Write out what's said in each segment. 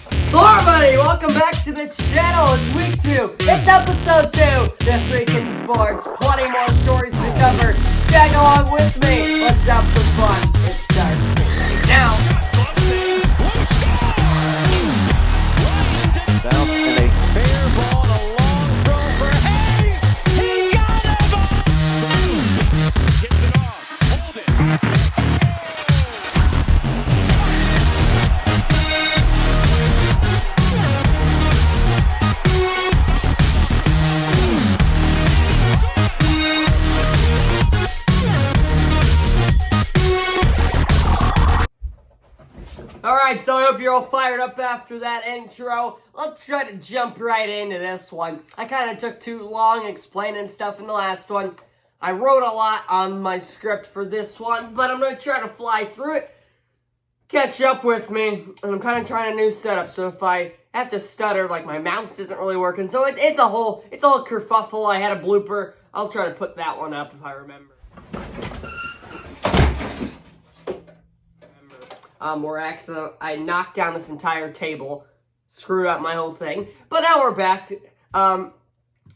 Hello everybody, welcome back to the channel. It's week 2. It's episode 2. This week in sports. Plenty more stories to cover. Tag along with me. Let's have some fun. It starts now. Bounce and a fair ball and a long throw for Hayes. He got him! Gets it off. Hold it. Alright, so I hope you're all fired up after that intro. Let's try to jump right into this one. I kind of took too long explaining stuff in the last one. I wrote a lot on my script for this one, but I'm going to try to fly through it. Catch up with me, and I'm kind of trying a new setup, so if I have to stutter, like my mouse isn't really working, so it's a whole kerfuffle. I had a blooper. I'll try to put that one up if I remember. I knocked down this entire table, screwed up my whole thing, but now we're back. So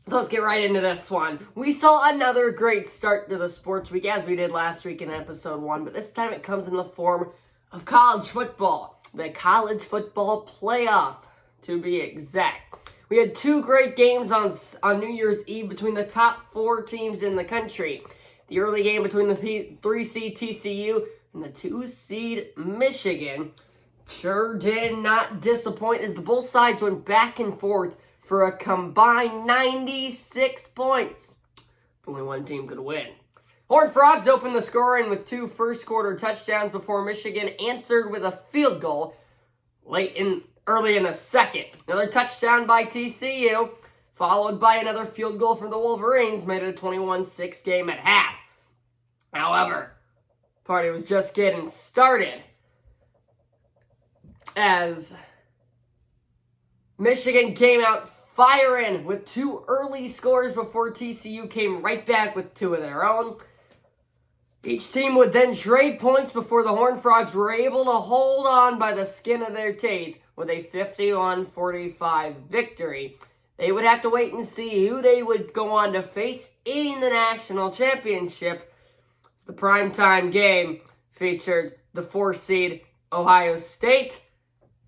let's get right into this one. We saw another great start to the sports week, as we did last week in episode 1, but this time it comes in the form of college football. The college football playoff, to be exact. We had 2 great games on New Year's Eve between the top 4 teams in the country. The early game between the 3-seed TCU and the 2-seed Michigan sure did not disappoint, as the both sides went back and forth for a combined 96 points. Only one team could win. Horned Frogs opened the scoring with 2 first-quarter touchdowns before Michigan answered with a field goal early in the second. Another touchdown by TCU, followed by another field goal from the Wolverines, made it a 21-6 game at half. However, party was just getting started as Michigan came out firing with 2 early scores before TCU came right back with 2 of their own. Each team would then trade points before the Horned Frogs were able to hold on by the skin of their teeth with a 51-45 victory. They would have to wait and see who they would go on to face in the national championship. The primetime game featured the 4-seed Ohio State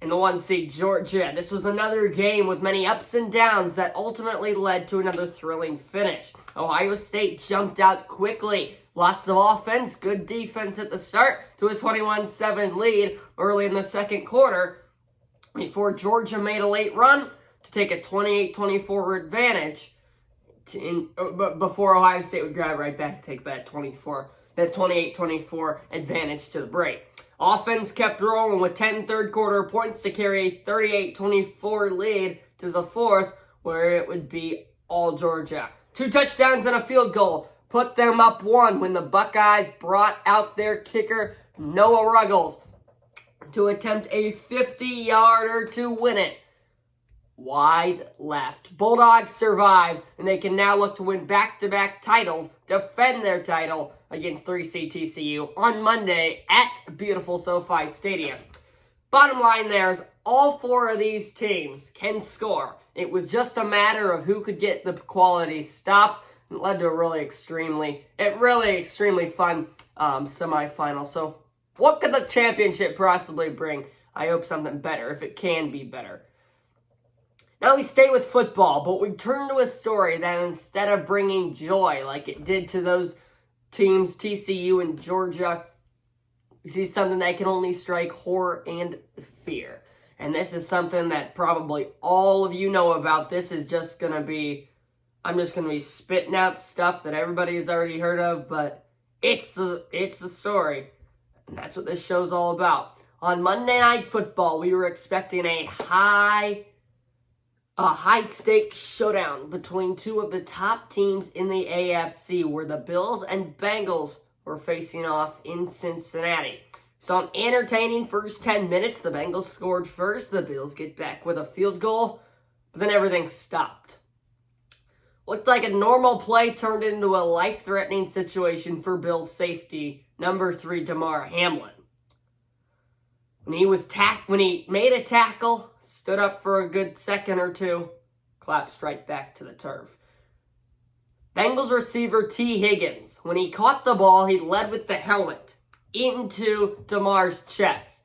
and the 1-seed Georgia. This was another game with many ups and downs that ultimately led to another thrilling finish. Ohio State jumped out quickly. Lots of offense, good defense at the start to a 21-7 lead early in the second quarter before Georgia made a late run to take a 28-24 advantage before Ohio State would grab right back to take that 28-24 advantage to the break. Offense kept rolling with 10 third-quarter points to carry a 38-24 lead to the fourth, where it would be all Georgia. 2 touchdowns and a field goal put them up 1 when the Buckeyes brought out their kicker, Noah Ruggles, to attempt a 50-yarder to win it. Wide left. Bulldogs survived, and they can now look to win back-to-back titles, defend their title against 3-seed TCU on Monday at beautiful SoFi Stadium. Bottom line there is all 4 of these teams can score. It was just a matter of who could get the quality stop. It led to a really extremely fun semifinal. So what could the championship possibly bring? I hope something better, if it can be better. Now we stay with football, but we turn to a story that instead of bringing joy like it did to those teams, TCU and Georgia, we see something that can only strike horror and fear. And this is something that probably all of you know about. This is just going to be, I'm just going to be spitting out stuff that everybody has already heard of, but it's a story. And that's what this show's all about. On Monday Night Football, we were expecting a high-stakes showdown between 2 of the top teams in the AFC, where the Bills and Bengals were facing off in Cincinnati. So an entertaining first 10 minutes. The Bengals scored first. The Bills get back with a field goal, but then everything stopped. Looked like a normal play turned into a life-threatening situation for Bills safety, number 3, Damar Hamlin. When he made a tackle, stood up for a good second or two, collapsed right back to the turf. Bengals receiver T. Higgins, when he caught the ball, he led with the helmet into Damar's chest,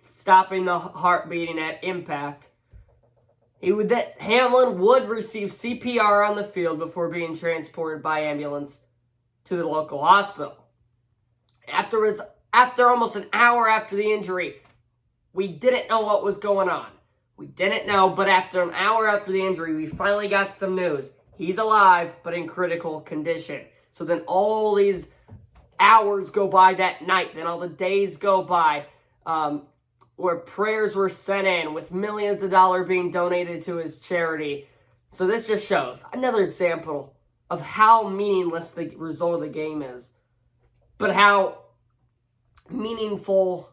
stopping the heart beating at impact. Hamlin would receive CPR on the field before being transported by ambulance to the local hospital. After almost an hour after the injury, we didn't know what was going on. We didn't know, but after an hour after the injury, we finally got some news. He's alive, but in critical condition. So then all these hours go by that night. Then all the days go by where prayers were sent in with millions of dollars being donated to his charity. So this just shows another example of how meaningless the result of the game is, but how meaningful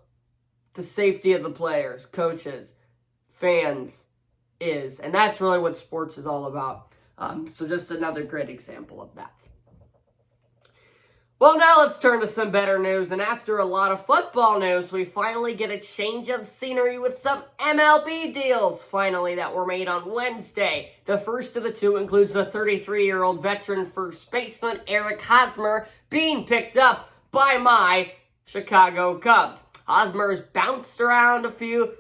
the safety of the players, coaches, fans is. And that's really what sports is all about. So just another great example of that. Well, now let's turn to some better news. And after a lot of football news, we finally get a change of scenery with some MLB deals, finally, that were made on Wednesday. The first of the two includes the 33-year-old veteran first baseman Eric Hosmer being picked up by my Chicago Cubs. Hosmer has bounced around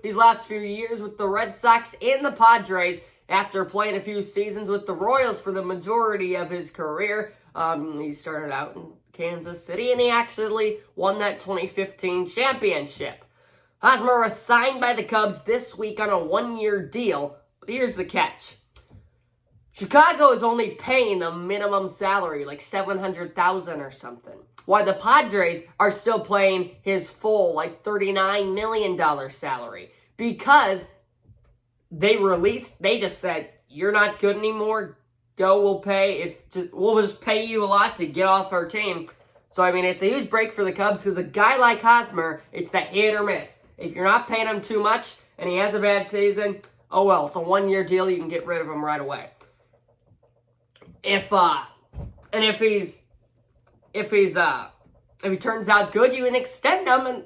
these last few years with the Red Sox and the Padres after playing a few seasons with the Royals for the majority of his career. He started out in Kansas City, and he actually won that 2015 championship. Hosmer was signed by the Cubs this week on a one-year deal, but here's the catch. Chicago is only paying the minimum salary, like $700,000 or something, while the Padres are still paying his full, like $39 million salary, because they just said, you're not good anymore, we'll just pay you a lot to get off our team. So, I mean, it's a huge break for the Cubs because a guy like Hosmer, it's the hit or miss. If you're not paying him too much and he has a bad season, oh well, it's a one-year deal, you can get rid of him right away. If he turns out good, you can extend him, and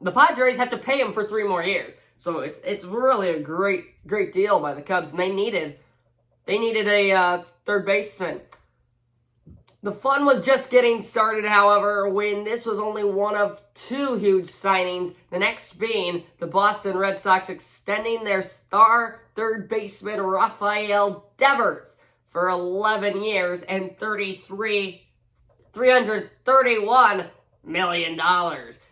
the Padres have to pay him for 3 more years. So it's really a great deal by the Cubs, and they needed a third baseman. The fun was just getting started, however, when this was only one of 2 huge signings, the next being the Boston Red Sox extending their star third baseman Rafael Devers for 11 years and $331 million.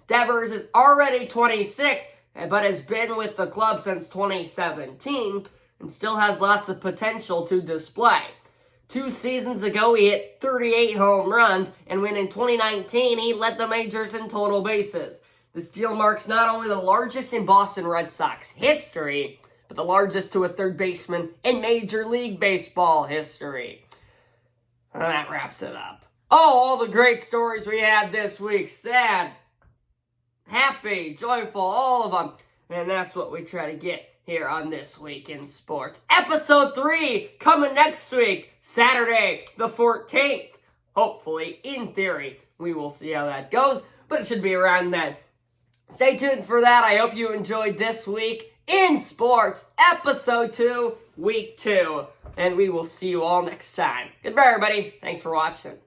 Devers is already 26, but has been with the club since 2017 and still has lots of potential to display. 2 seasons ago, he hit 38 home runs, and when in 2019, he led the majors in total bases. This deal marks not only the largest in Boston Red Sox history, but the largest to a third baseman in Major League Baseball history. And that wraps it up. Oh, all the great stories we had this week. Sad, happy, joyful, all of them. And that's what we try to get here on This Week in Sports. Episode 3 coming next week, Saturday the 14th. Hopefully, in theory, we will see how that goes, but it should be around then. Stay tuned for that. I hope you enjoyed This Week in Sports, Episode 2, Week 2. And we will see you all next time. Goodbye, everybody. Thanks for watching.